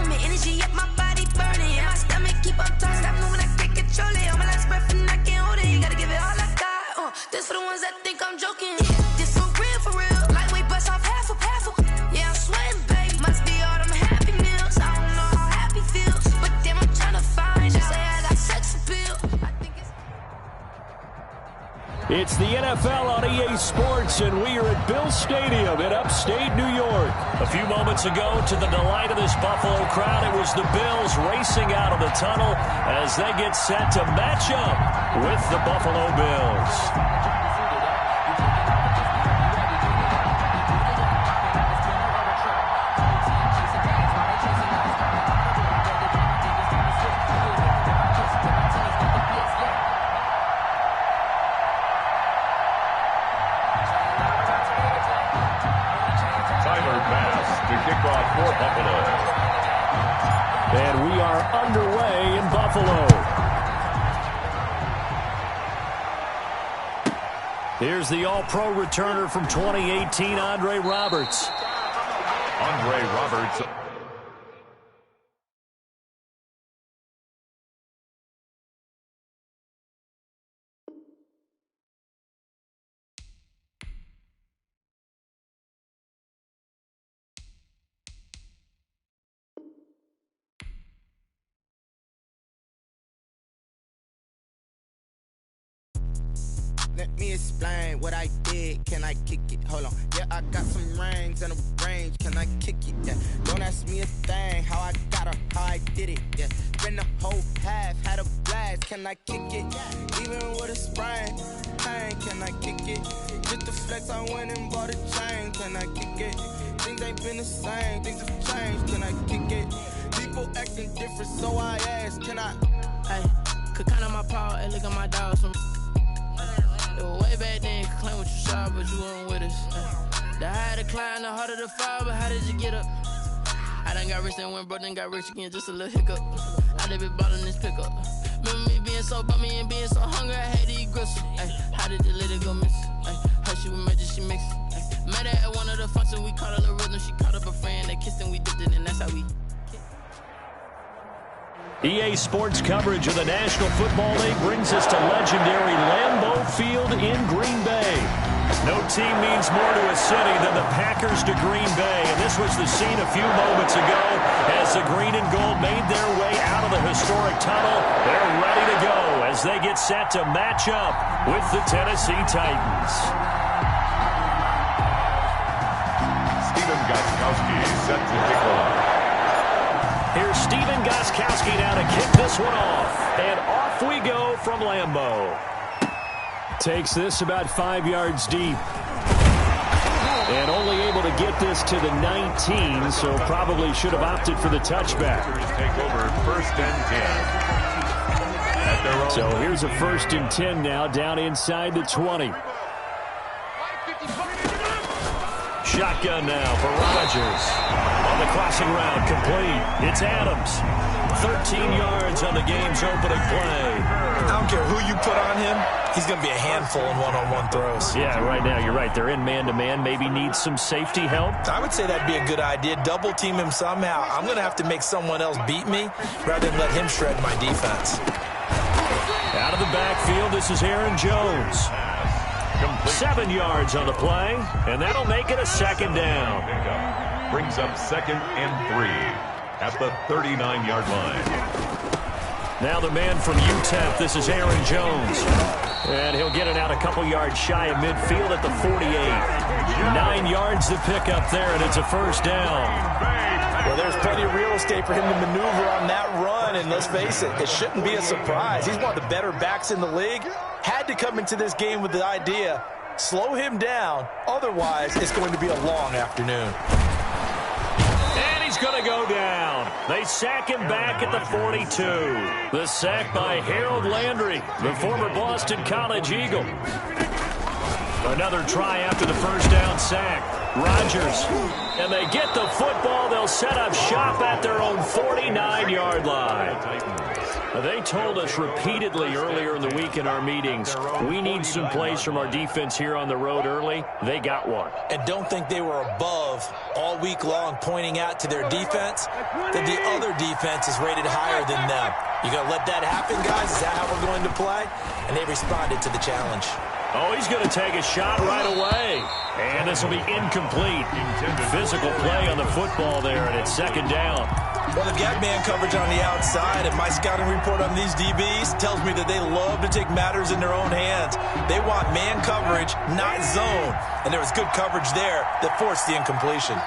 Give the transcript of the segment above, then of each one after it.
moment. Energy up my body burning. And my stomach keep on turning. Stop moving, I can't control it. All my life's breath and I can't hold it. You gotta give it all I got. This for the ones that think I'm joking. This some real for real. Lightweight bust off half a. Yeah, I'm sweating, baby. Must be all them happy meals. I don't know how happy feels. But damn, I'm trying to find out. Say I got sex appeal. I think it's the NFL on EA Sports, and we are at Bill Stadium in upstate New York. A few moments ago, to the delight of this Buffalo crowd, it was the Bills racing out of the tunnel as they get set to match up with the Buffalo Bills. For Buffalo. And we are underway in Buffalo. Here's the All-Pro returner from 2018, Andre Roberts. Andre Roberts. Let me explain what I did. Can I kick it? Hold on. Yeah, I got some rings and a range. Can I kick it? Yeah. Don't ask me a thing. How I got her, how I did it. Yeah. Been the whole half, had a blast. Can I kick it? Even with a sprain. Pain, can I kick it? Just the flex, I went and bought a chain. Can I kick it? Things ain't been the same. Things have changed. Can I kick it? People acting different, so I asked. Can I? Hey, could count on my power and look at my dogs from. It was way back then, could claim what you saw, but you weren't with us. The higher the climb, the harder the fall, but how did you get up? I done got rich and went broke, then got rich again, just a little hiccup. I done been ballin' this pickup. Remember me being so bummy and being so hungry, I had to eat gristle. How did the lady go miss? Her she was magic, she mixed. Met her at one of the functions, we caught her the rhythm, she caught up a friend, they kissed and we dipped it, and that's how we. EA Sports coverage of the National Football League brings us to legendary Lambeau Field in Green Bay. No team means more to a city than the Packers to Green Bay, and this was the scene a few moments ago as the green and gold made their way out of the historic tunnel. They're ready to go as they get set to match up with the Tennessee Titans. Stephen Gostkowski set to kick off. Here's Stephen Gostkowski now to kick this one off. And off we go from Lambeau. Takes this about 5 yards deep. And only able to get this to the 19, so probably should have opted for the touchback. Take over 1st and 10. So here's a 1st and 10 now, down inside the 20. Shotgun now for Rodgers. On the crossing route, complete. It's Adams. 13 yards on the game's opening play. I don't care who you put on him. He's going to be a handful in one-on-one throws. Yeah, right now, you're right. They're in man-to-man. Maybe needs some safety help. I would say that'd be a good idea. Double team him somehow. I'm going to have to make someone else beat me rather than let him shred my defense. Out of the backfield, this is Aaron Jones. 7 yards on the play, and that'll make it a 2nd down. Brings up 2nd and 3 at the 39-yard line. Now the man from UTEP, this is Aaron Jones. And he'll get it out a couple yards shy of midfield at the 48. 9 yards to pick up there, and it's a 1st down. Well, there's plenty of real estate for him to maneuver on that run, and let's face it, it shouldn't be a surprise. He's one of the better backs in the league. Had to come into this game with the idea, slow him down, otherwise it's going to be a long afternoon. And he's going to go down. They sack him back at the 42. The sack by Harold Landry, the former Boston College Eagle. Another try after the 1st down sack. Rodgers. And they get the football. They'll set up shop at their own 49-yard line. They told us repeatedly earlier in the week in our meetings, we need some plays from our defense here on the road early. They got one. And don't think they were above all week long pointing out to their defense that the other defense is rated higher than them. You going to let that happen, guys? Is that how we're going to play? And they responded to the challenge. Oh, he's going to take a shot right away. And this will be incomplete. Physical play on the football there, and it's second down. Well, they've got man coverage on the outside, and my scouting report on these DBs tells me that they love to take matters in their own hands. They want man coverage, not zone. And there was good coverage there that forced the incompletion.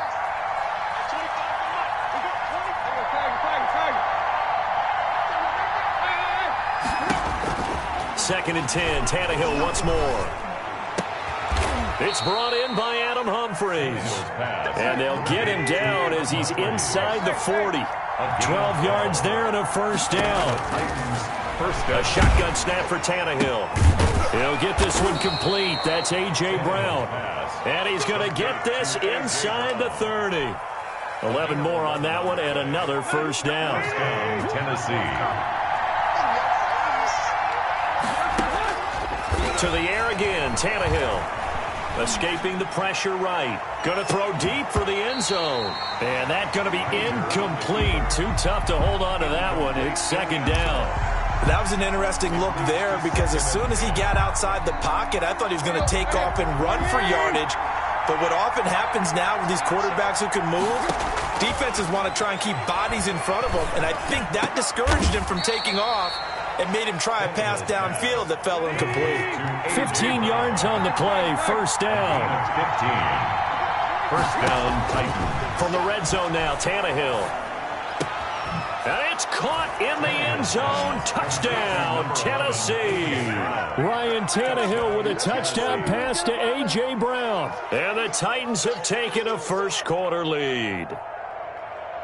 Second and 10, Tannehill once more. It's brought in by Adam Humphries. And they'll get him down as he's inside the 40. 12 yards there and a first down. A shotgun snap for Tannehill. He'll get this one complete. That's A.J. Brown. And he's going to get this inside the 30. 11 more on that one and another first down. Tennessee. To the air again, Tannehill. Escaping the pressure right. Going to throw deep for the end zone. And that's going to be incomplete. Too tough to hold on to that one. It's second down. That was an interesting look there because as soon as he got outside the pocket, I thought he was going to take off and run for yardage. But what often happens now with these quarterbacks who can move, defenses want to try and keep bodies in front of them. And I think that discouraged him from taking off. It made him try a pass downfield that fell incomplete. 15 yards on the play. First down. 15. First down, Titans. From the red zone now, Tannehill. And it's caught in the end zone. Touchdown, Tennessee. Ryan Tannehill with a touchdown pass to A.J. Brown. And the Titans have taken a first quarter lead.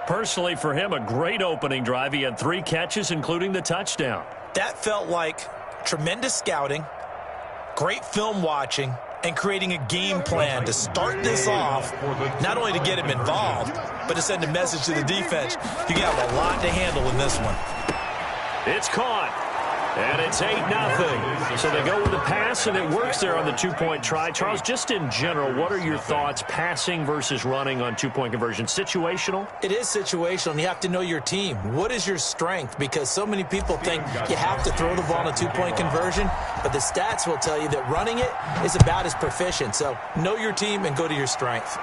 Personally, for him, a great opening drive. He had 3 catches, including the touchdown. That felt like tremendous scouting, great film watching, and creating a game plan to start this off, not only to get him involved, but to send a message to the defense. You have a lot to handle in this one. It's caught. And it's 8-0. So they go with the pass, and it works there on the two-point try. Charles, just in general, what are your thoughts passing versus running on two-point conversion? Situational? It is situational, and you have to know your team. What is your strength? Because so many people think you have to throw the ball in a two-point conversion, but the stats will tell you that running it is about as proficient. So know your team and go to your strength.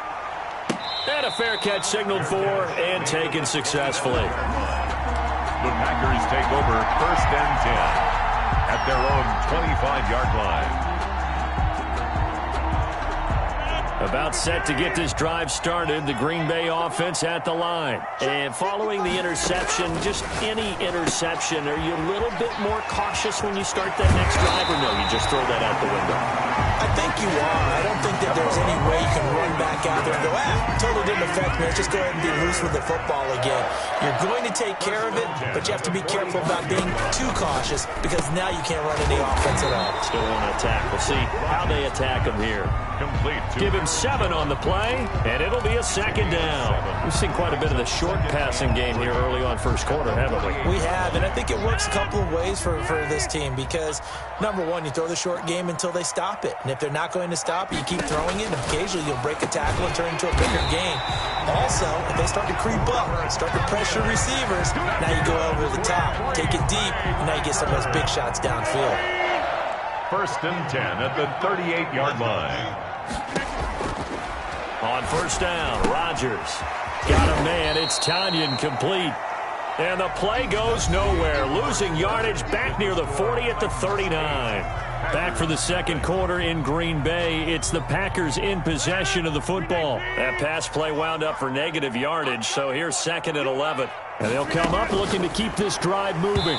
And a fair catch signaled for and taken successfully. The Packers take over first and 10 at their own 25-yard line. About set to get this drive started, the Green Bay offense at the line. And following the interception, just any interception, are you a little bit more cautious when you start that next drive, or no, you just throw that out the window? I think you are. I don't think that there's any way you can run back out there and go, totally didn't affect me. Let's just go ahead and be loose with the football again. You're going to take care of it, but you have to be careful about being too cautious because now you can't run any offense at all. Still want to attack. We'll see how they attack him here. Complete. Give him 7 on the play, and it'll be a second down. We've seen quite a bit of the short passing game here early on first quarter, haven't we? We have, and I think it works a couple of ways for this team because, number one, you throw the short game until they stop it. And if they're not going to stop it, you keep throwing it, and occasionally you'll break a tackle and turn it into a bigger gain. Also, if they start to creep up, start to pressure receivers, now you go over the top, take it deep, and now you get some of those big shots downfield. First and 10 at the 38-yard line. On first down, Rodgers. Got a man. It's Tanyan complete. And the play goes nowhere. Losing yardage back near the 40 at the 39. Back for the second quarter in Green Bay. It's the Packers in possession of the football. That pass play wound up for negative yardage, so here's second and 11. And they'll come up looking to keep this drive moving.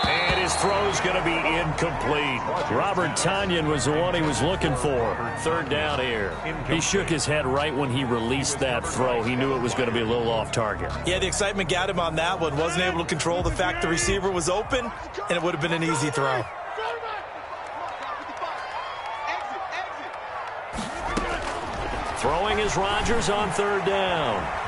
And his throw's going to be incomplete. Robert Tonyan was the one he was looking for. Third down here. He shook his head right when he released that throw. He knew it was going to be a little off target. Yeah, the excitement got him on that one. Wasn't able to control the fact the receiver was open, and it would have been an easy throw. Throwing throwing is Rodgers on third down.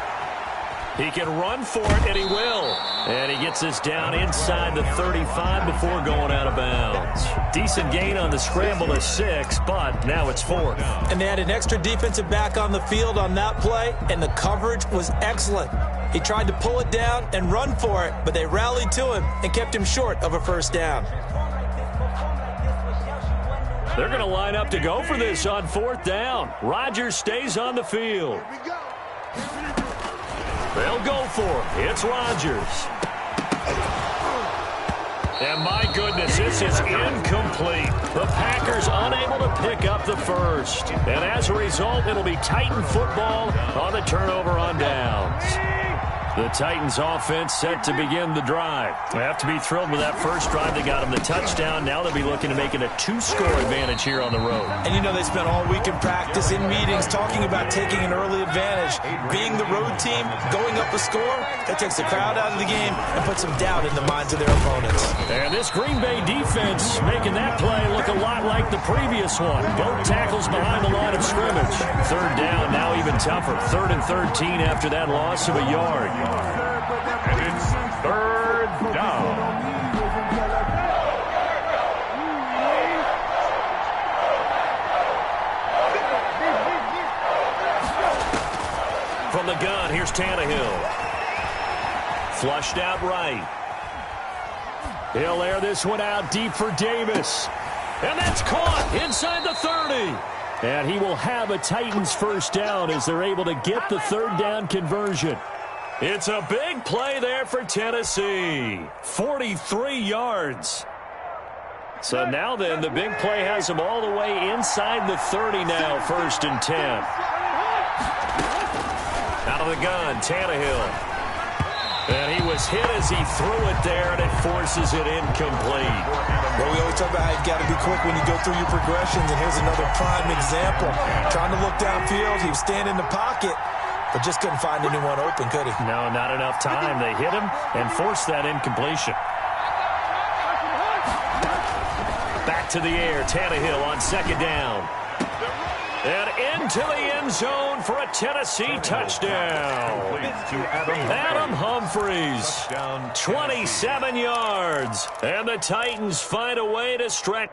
He can run for it, and he will. And he gets this down inside the 35 before going out of bounds. Decent gain on the scramble to 6, but now it's 4th. And they had an extra defensive back on the field on that play, and the coverage was excellent. He tried to pull it down and run for it, but they rallied to him and kept him short of a first down. They're going to line up to go for this on 4th down. Rodgers stays on the field. They'll go for it. It's Rodgers. And my goodness, this is incomplete. The Packers unable to pick up the first. And as a result, it'll be Titan football on the turnover on downs. The Titans offense set to begin the drive. They have to be thrilled with that first drive. They got them the touchdown. Now they'll be looking to make it a 2-score advantage here on the road. And you know they spent all week in practice, in meetings, talking about taking an early advantage. Being the road team, going up a score, that takes the crowd out of the game and puts some doubt in the minds of their opponents. And this Green Bay defense making that play look a lot like the previous one. Both tackles behind the line of scrimmage. Third down, now even tougher. 3rd and 13 after that loss of a yard. And it's 3rd down. From the gun, here's Tannehill. Flushed out right. He'll air this one out deep for Davis. And that's caught inside the 30. And he will have a Titans first down as they're able to get the 3rd down conversion. It's a big play there for Tennessee. 43 yards. So now then, the big play has them all the way inside the 30 now, 1st and 10. Out of the gun, Tannehill. And he was hit as he threw it there, and it forces it incomplete. Well, we always talk about how you've got to be quick when you go through your progressions, and here's another prime example. Trying to look downfield, he was standing in the pocket, but just couldn't find anyone open, could he? No, not enough time. They hit him and forced that incompletion. Back to the air, Tannehill on 2nd down. And into the end zone for a Tennessee touchdown. Adam Humphries, 27 yards. And the Titans find a way to stretch.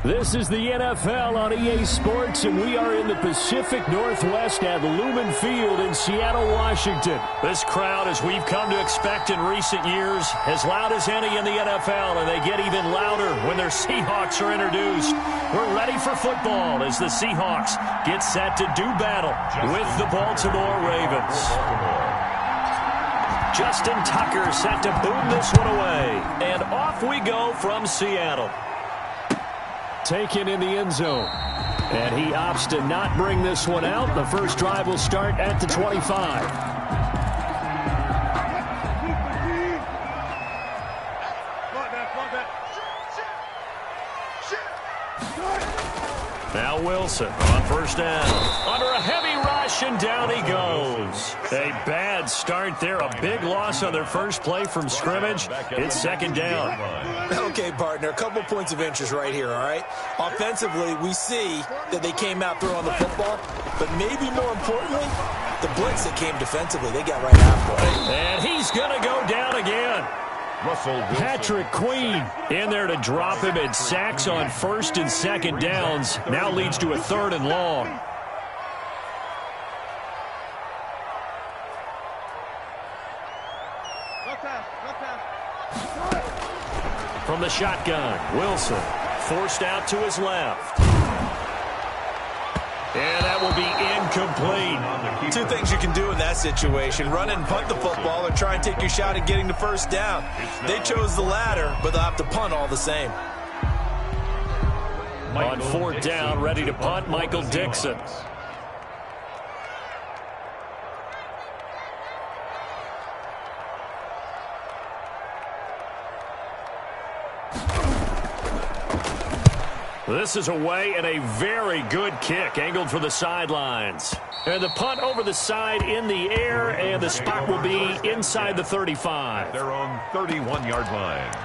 This is the NFL on EA Sports, and we are in the Pacific Northwest at Lumen Field in Seattle, Washington. This crowd, as we've come to expect in recent years, as loud as any in the NFL, and they get even louder when their Seahawks are introduced. We're ready for football as the Seahawks get set to do battle with the Baltimore Ravens. Justin Tucker set to boom this one away, and off we go from Seattle. Taken in the end zone. And he opts to not bring this one out. The first drive will start at the 25. Now Wilson on first down. Under a heavy rush, and down he goes. A bad start there. A big loss on their first play from scrimmage. It's 2nd down. Okay, partner, a couple points of interest right here, all right? Offensively, we see that they came out throwing the football, but maybe more importantly, the blitz that came defensively, they got right after it. And he's going to go down again. Patrick Queen in there to drop him, and sacks on 1st and 2nd downs. Now leads to a 3rd and long. From the shotgun, Wilson forced out to his left. And that will be incomplete. Two things you can do in that situation: run and punt the football, or try and take your shot at getting the 1st down. They chose the latter, but they'll have to punt all the same. On 4th down, ready to punt, Michael Dixon. This is away, and a very good kick angled for the sidelines. And the punt over the side in the air, and the spot will be inside the 35. Their own 31-yard line.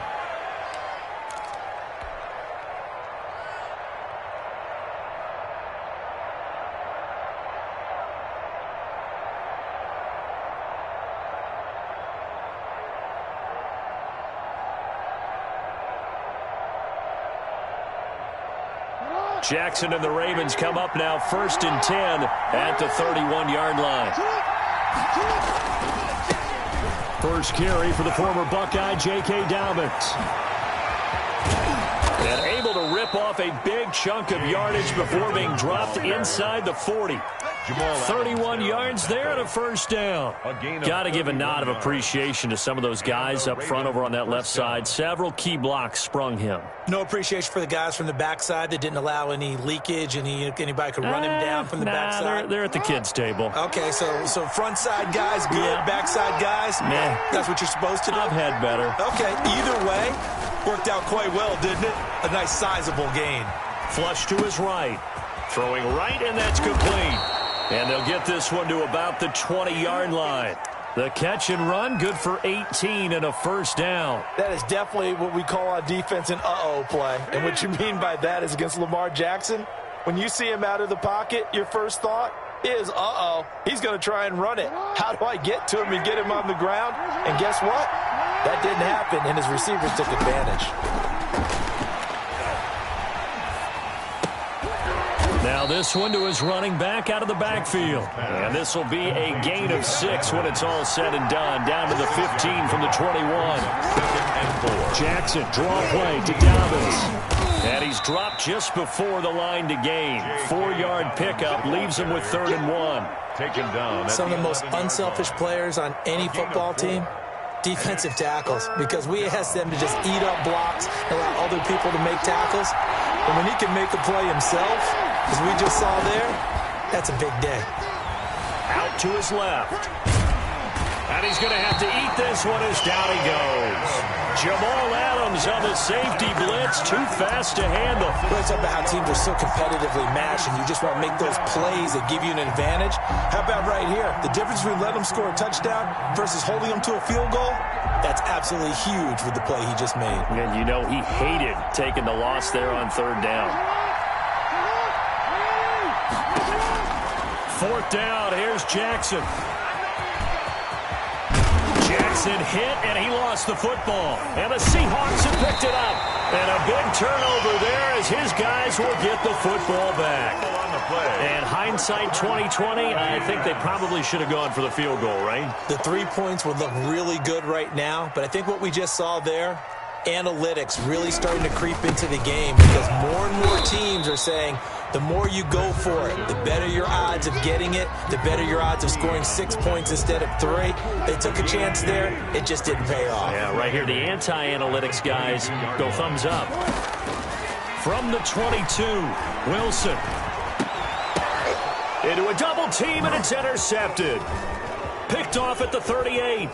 Jackson and the Ravens come up now 1st and 10 at the 31-yard line. First carry for the former Buckeye, J.K. Dobbins. And able to rip off a big chunk of yardage before being dropped inside the 40. 31 yards there and a 1st down. Got to give a nod of appreciation to some of those guys up front over on that left side. Several key blocks sprung him. No appreciation for the guys from the backside that didn't allow any leakage, and anybody could run him down from the backside. They're at the kids' table. Okay, so front side guys good, backside guys, man, that's what you're supposed to do. I've had better. Okay, either way, worked out quite well, didn't it? A nice sizable gain. Flush to his right. Throwing right, and that's complete. And they'll get this one to about the 20-yard line. The catch and run, good for 18 and a 1st down. That is definitely what we call on defense an uh-oh play. And what you mean by that is against Lamar Jackson, when you see him out of the pocket, your first thought is, uh-oh, he's going to try and run it. How do I get to him and get him on the ground? And guess what? That didn't happen, and his receivers took advantage. Now this one to his running back out of the backfield. And this will be a gain of 6 when it's all said and done. Down to the 15 from the 21. Jackson, draw play to Dobbins. And he's dropped just before the line to gain. 4-yard pickup leaves him with 3rd and 1. Taken down. Some of the most unselfish players on any football team, defensive tackles, because we ask them to just eat up blocks, allow other people to make tackles. But when he can make a play himself, as we just saw there, that's a big day. Out to his left. And he's going to have to eat this one as down he goes. Jamal Adams on the safety blitz, too fast to handle. Let's talk about how teams are so competitively matched, and you just want to make those plays that give you an advantage. How about right here? The difference between letting them score a touchdown versus holding them to a field goal, that's absolutely huge with the play he just made. And you know he hated taking the loss there on 3rd down. 4th down, here's Jackson. Jackson hit, and he lost the football. And the Seahawks have picked it up. And a big turnover there as his guys will get the football back. And hindsight 2020, I think they probably should have gone for the field goal, right? The 3 points would look really good right now, but I think what we just saw there, analytics really starting to creep into the game, because more and more teams are saying the more you go for it, the better your odds of getting it, the better your odds of scoring 6 points instead of 3. They took a chance there. It just didn't pay off. Yeah, right here, the anti-analytics guys go thumbs up. From the 22, Wilson. Into a double team, and it's intercepted. Picked off at the 38.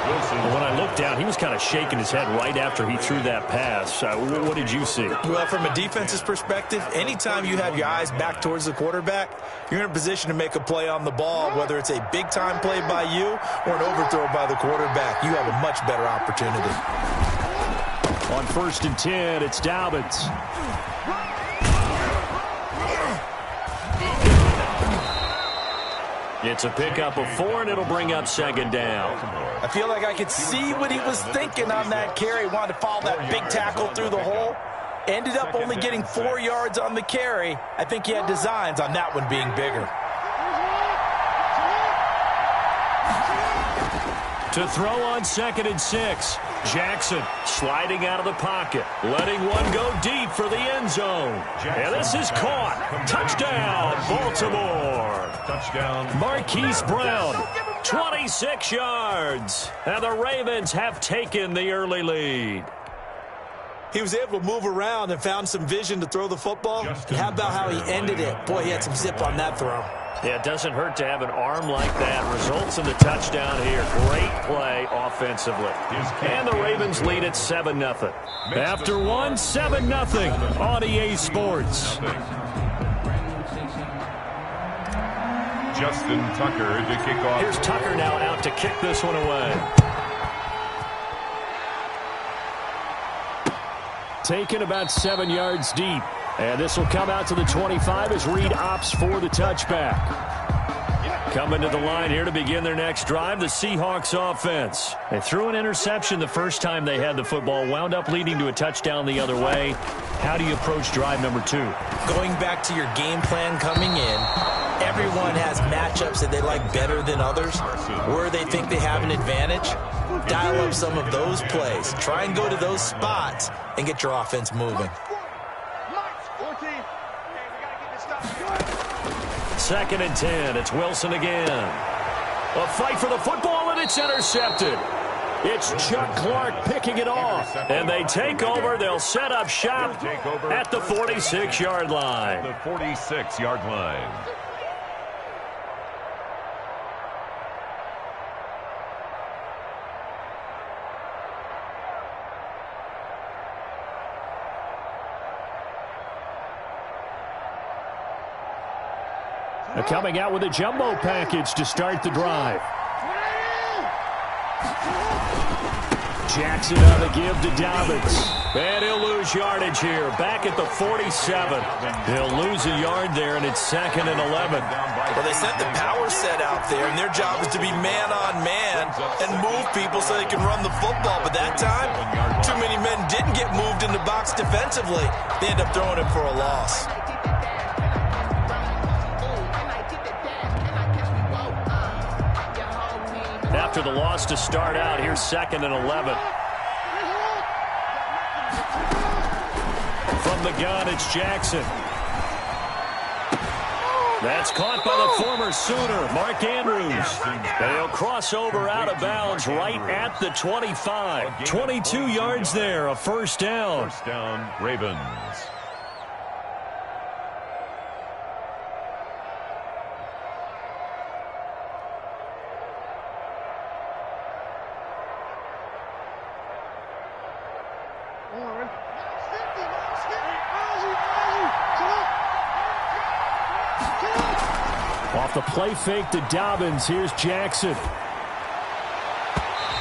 When I looked down, he was kind of shaking his head right after he threw that pass. What did you see? Well, from a defense's perspective, anytime you have your eyes back towards the quarterback, you're in a position to make a play on the ball, whether it's a big-time play by you or an overthrow by the quarterback. You have a much better opportunity. On 1st and 10, it's Dobbins. It's a pickup of 4, and it'll bring up second down. I feel like I could see what he was thinking on that carry. Wanted to follow that big tackle through the hole. Ended up only getting 4 yards on the carry. I think he had designs on that one being bigger. To throw on 2nd and 6. Jackson sliding out of the pocket, letting one go deep for the end zone. And this is caught. Touchdown, Baltimore. Touchdown. Marquise Brown, 26 yards. And the Ravens have taken the early lead. He was able to move around and found some vision to throw the football. And how about how he ended it? Boy, he had some zip on that throw. Yeah, it doesn't hurt to have an arm like that. Results in the touchdown here. Great play offensively. And the Ravens lead at 7-0. After one, 7-0 on EA Sports. Justin Tucker to kick off. Here's Tucker now out to kick this one away. Taken about 7 yards deep. And this will come out to the 25 as Reed opts for the touchback. Coming to the line here to begin their next drive, the Seahawks offense. They threw an interception the first time they had the football, wound up leading to a touchdown the other way. How do you approach drive number 2? Going back to your game plan coming in, everyone has matchups that they like better than others, where they think they have an advantage. Dial up some of those plays. Try and go to those spots and get your offense moving. 2nd and 10. It's Wilson again. A fight for the football, and it's intercepted. It's Chuck Clark picking it off. And they take over. They'll set up shop at the 46-yard line. The 46-yard line. Coming out with a jumbo package to start the drive. Jackson on the give to Dobbins. And he'll lose yardage here. Back at the 47. He'll lose a yard there, and it's 2nd and 11. Well, they sent the power set out there, and their job is to be man-on-man and move people so they can run the football. But that time, too many men didn't get moved in the box defensively. They end up throwing it for a loss. After the loss to start out, here's 2nd and 11. From the gun, it's Jackson. That's caught by the former Sooner, Mark Andrews. And he'll cross over out of bounds right at the 25. 22 yards there, a first down. First down, Ravens. Off the play fake to Dobbins, here's Jackson.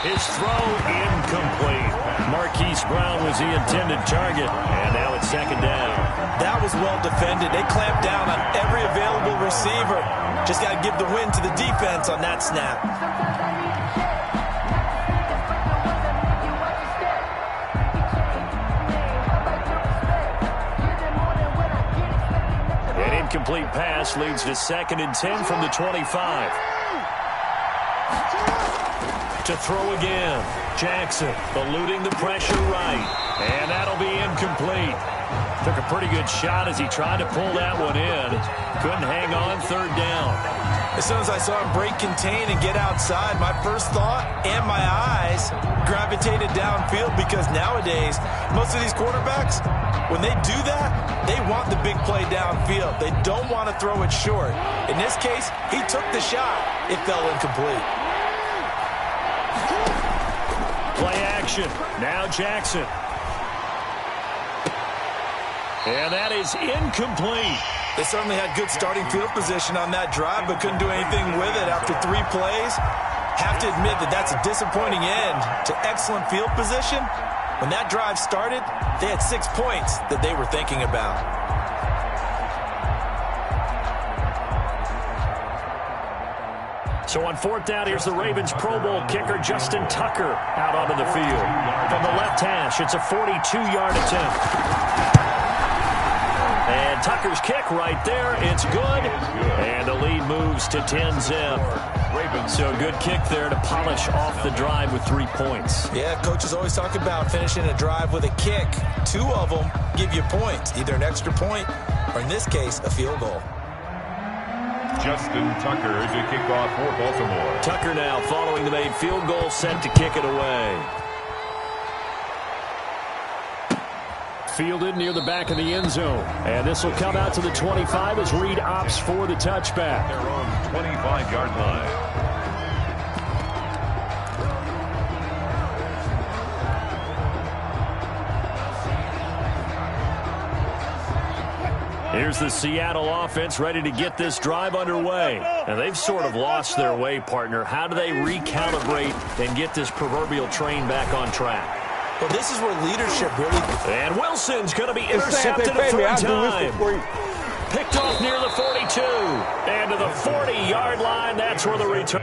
His throw incomplete. Marquise Brown was the intended target, and now it's 2nd down. That was well defended. They clamped down on every available receiver. Just got to give the win to the defense on that snap. Incomplete pass leads to 2nd and 10 from the 25. To throw again. Jackson eluding the pressure right. And that'll be incomplete. Took a pretty good shot as he tried to pull that one in. Couldn't hang on 3rd down. As soon as I saw him break contain and get outside, my first thought and my eyes gravitated downfield, because nowadays, most of these quarterbacks, when they do that, they want the big play downfield. They don't want to throw it short. In this case, he took the shot. It fell incomplete. Play action. Now Jackson. And that is incomplete. They certainly had good starting field position on that drive, but couldn't do anything with it after 3 plays. Have to admit that that's a disappointing end to excellent field position. When that drive started, they had 6 points that they were thinking about. So on 4th down, here's the Ravens Pro Bowl kicker, Justin Tucker, out onto the field. From the left hash, it's a 42-yard attempt. And Tucker's kick right there. It's good. And the lead moves to 10-zip. So good kick there to polish off the drive with 3 points. Yeah, coaches always talk about finishing a drive with a kick. 2 of them give you points, either an extra point or, in this case, a field goal. Justin Tucker to kick off for Baltimore. Tucker now following the made field goal, set to kick it away. Fielded near the back of the end zone. And this will come out to the 25 as Reed opts for the touchback. Their own 25-yard line. Here's the Seattle offense ready to get this drive underway. And they've sort of lost their way, partner. How do they recalibrate and get this proverbial train back on track? Well, this is where leadership really... And Wilson's going to be intercepted a third time. Picked off near the 42. And to the 40-yard line, that's where the return...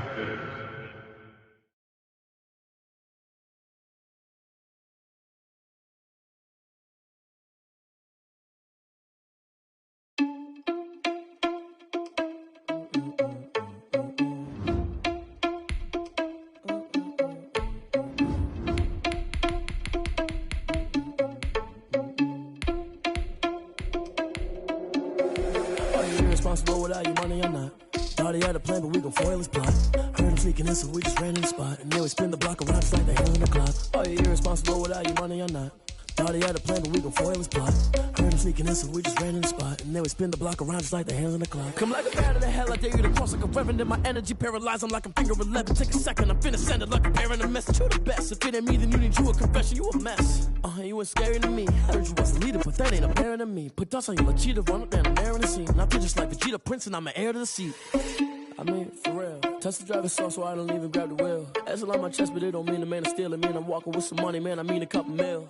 Responsible without your money or not. Thought he had a plan, but we gon' foil his plot. Heard him sneaking in, so we just ran in the spot. And then we spin the block around just like the hand on the clock. Are you irresponsible without your money or not? Thought he had a plan, but we gon' foil his plot. Heard him sneaking in, so we just ran in the spot. And then we spin the block around just like the hands on the clock. Come like a bat of the hell, I dare you to cross like a reverend. In my energy paralyzed, I'm like I'm finger 11. Take a second, I'm finna send it like a parent a message. You the best, if it ain't me, then you need you a confession. You a mess. You ain't scary to me. Heard you was a leader, but that ain't apparent to me. Put dust on you, cheetah, run up down the air in the scene. I feel just like Vegeta Prince, and I'm an heir to the seat. I mean, for real. Touch the driver's soft, so I don't even grab the wheel. That's on my chest, but it don't mean the man is stealing. Man, I'm walking with some money, man, I mean a couple mil.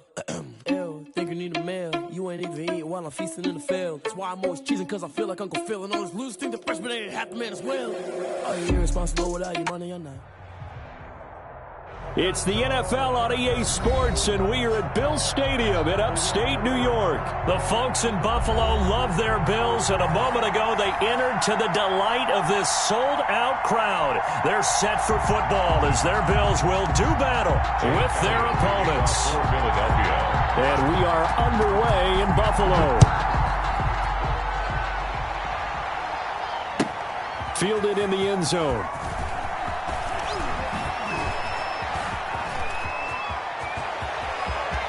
Ew, think you need a meal. You ain't even eating while I'm feasting in the field. That's why I'm always cheesing, cause I feel like Uncle Phil. And all those losers think the freshman ain't half the man as well. Are you irresponsible without your money or not? It's the NFL on EA Sports, and we are at Bill Stadium in upstate New York. The folks in Buffalo love their Bills, and a moment ago they entered to the delight of this sold-out crowd. They're set for football as their Bills will do battle with their opponents. Philadelphia. And we are underway in Buffalo. Fielded in the end zone.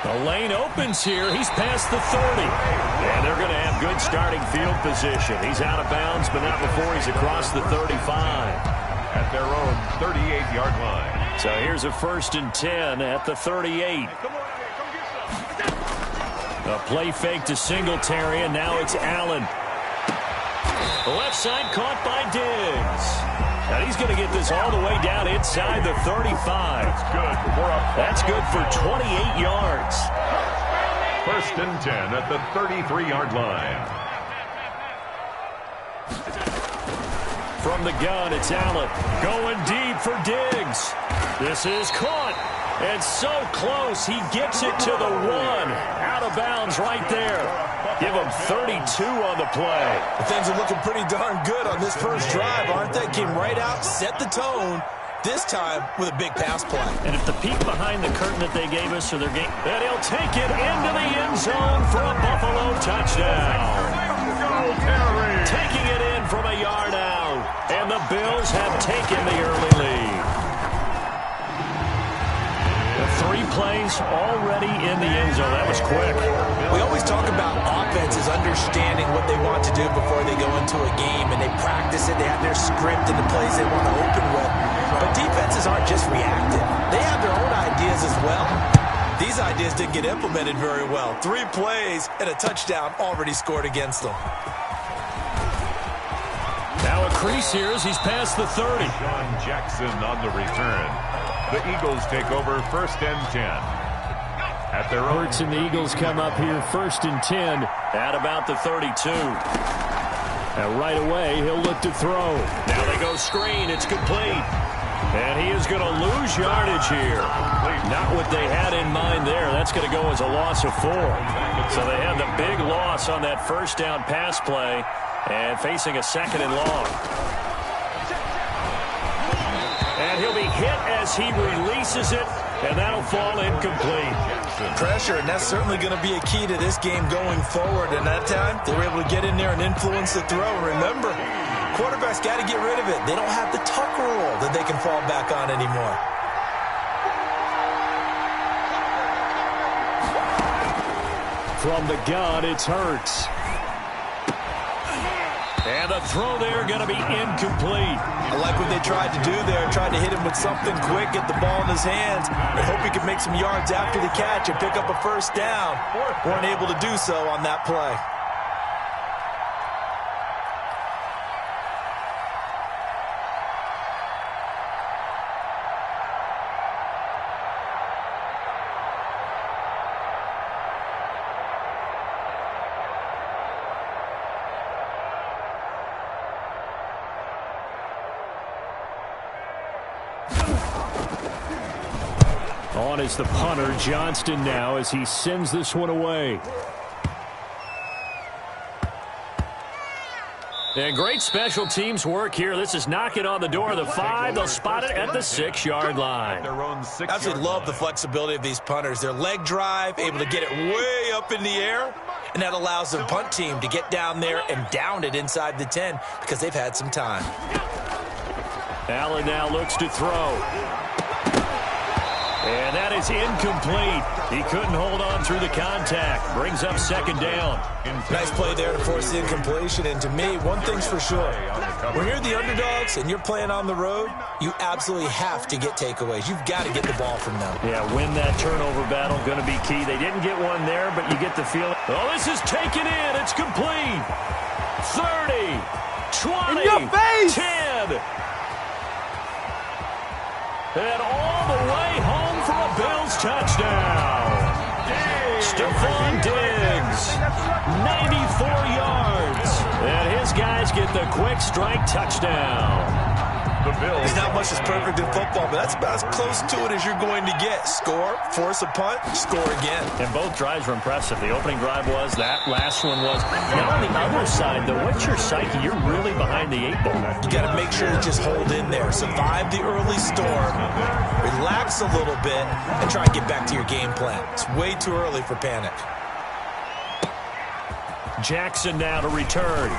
The lane opens here. He's past the 30. And they're going to have good starting field position. He's out of bounds, but not before he's across the 35. At their own 38-yard line. So here's a 1st and 10 at the 38. A play fake to Singletary, and now it's Allen. The left side caught by Diggs. Now he's going to get this all the way down inside the 35. That's good for 28 yards. 1st and 10 at the 33-yard line. From the gun, it's Allen. Going deep for Diggs. This is caught. And so close, he gets it to the 1. Out of bounds right there. Give him 32 on the play. Things are looking pretty darn good on this first drive, aren't they? Came right out, set the tone, this time with a big pass play. And if the peek behind the curtain that they gave us or their game, and he'll take it into the end zone for a Buffalo touchdown. Taking it in from a yard out. And the Bills have taken the early lead. 3 plays already in the end zone. That was quick. We always talk about offenses understanding what they want to do before they go into a game, and they practice it. They have their script and the plays they want to open with. But defenses aren't just reactive. They have their own ideas as well. These ideas didn't get implemented very well. 3 plays and a touchdown already scored against them. Now a crease here as he's past the 30. Sean Jackson on the return. The Eagles take over 1st and 10. At their own. Hurts and the Eagles come up here 1st and 10 at about the 32. And right away, he'll look to throw. Now they go screen. It's complete. And he is going to lose yardage here. Not what they had in mind there. That's going to go as a loss of 4. So they had the big loss on that first down pass play and facing a 2nd and long. And he'll be hit as he releases it, and that'll fall incomplete. Pressure, and that's certainly going to be a key to this game going forward. And that time, they were able to get in there and influence the throw. Remember, quarterbacks got to get rid of it. They don't have the tuck rule that they can fall back on anymore. From the gun, it's Hurts. And the throw there going to be incomplete. I like what they tried to do there. Tried to hit him with something quick, get the ball in his hands. I hope he could make some yards after the catch and pick up a first down. Weren't able to do so on that play. On is the punter, Johnston, now as he sends this one away. And great special teams work here. This is knocking on the door of the 5. They'll spot it at the 6-yard line. Absolutely love the flexibility of these punters. Their leg drive, able to get it way up in the air, and that allows the punt team to get down there and down it inside the 10 because they've had some time. Allen now looks to throw. And that is incomplete. He couldn't hold on through the contact. Brings up 2nd down. Nice play there to force the incompletion. And to me, one thing's for sure. When you're the underdogs and you're playing on the road, you absolutely have to get takeaways. You've got to get the ball from them. Yeah, win that turnover battle. Going to be key. They didn't get one there, but you get the feeling. Oh, this is taken in. It's complete. 30, 20, in your face. 10. And all the way home for a Bills touchdown. Stephon Diggs, 94 yards. And his guys get the quick strike touchdown. There's not much that's perfect in football, but that's about as close to it as you're going to get. Score, force a punt, score again. And both drives were impressive. The opening drive was, that last one was. Now on the other side, though, what's your psyche? You're really behind the 8 ball. You got to make sure to just hold in there. Survive the early storm, relax a little bit, and try and get back to your game plan. It's way too early for panic. Jackson now to return.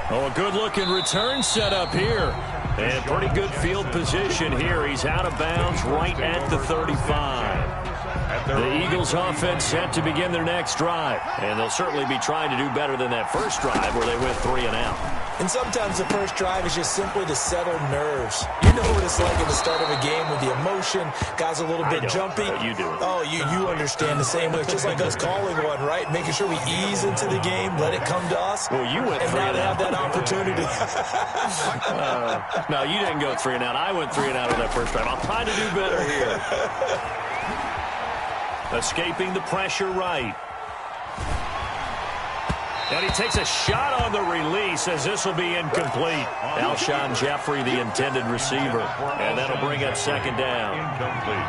Oh, a good-looking return set up here. And pretty good field position here. He's out of bounds right at the 35. The Eagles offense set to begin their next drive. And they'll certainly be trying to do better than that first drive where they went 3 and out. And sometimes the first drive is just simply to settle nerves. You know what it's like at the start of a game with the emotion. Guys a little bit jumpy. You do. Oh, you understand the same way. It's just like us calling one, right? Making sure we ease into the game, let it come to us. Well, you went 3 and and out. Have that opportunity. No, you didn't go 3 and out. I went 3 and out of that first drive. I'll try to do better here. Escaping the pressure right. And he takes a shot on the release as this will be incomplete. Alshon Jeffrey, the intended receiver. And that'll bring up 2nd down. Incomplete.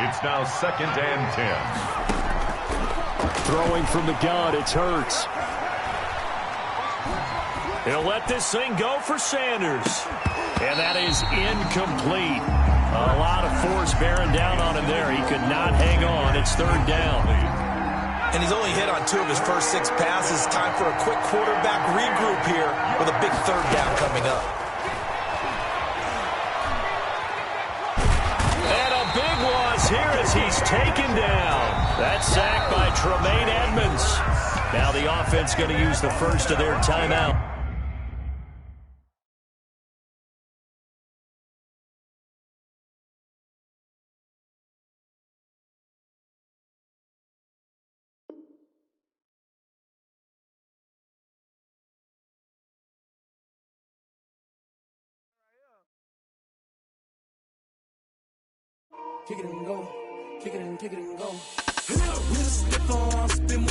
It's now 2nd and 10. Throwing from the gun, it's Hurts. He'll let this thing go for Sanders. And that is incomplete. A lot of force bearing down on him there. He could not hang on. It's 3rd down. And he's only hit on 2 of his first 6 passes. Time for a quick quarterback regroup here with a big 3rd down coming up. And a big loss here as he's taken down. That's sacked by Tremaine Edmonds. Now the offense going to use the first of their timeout. Kick it and go. Kick it and go. With a stiff on, spin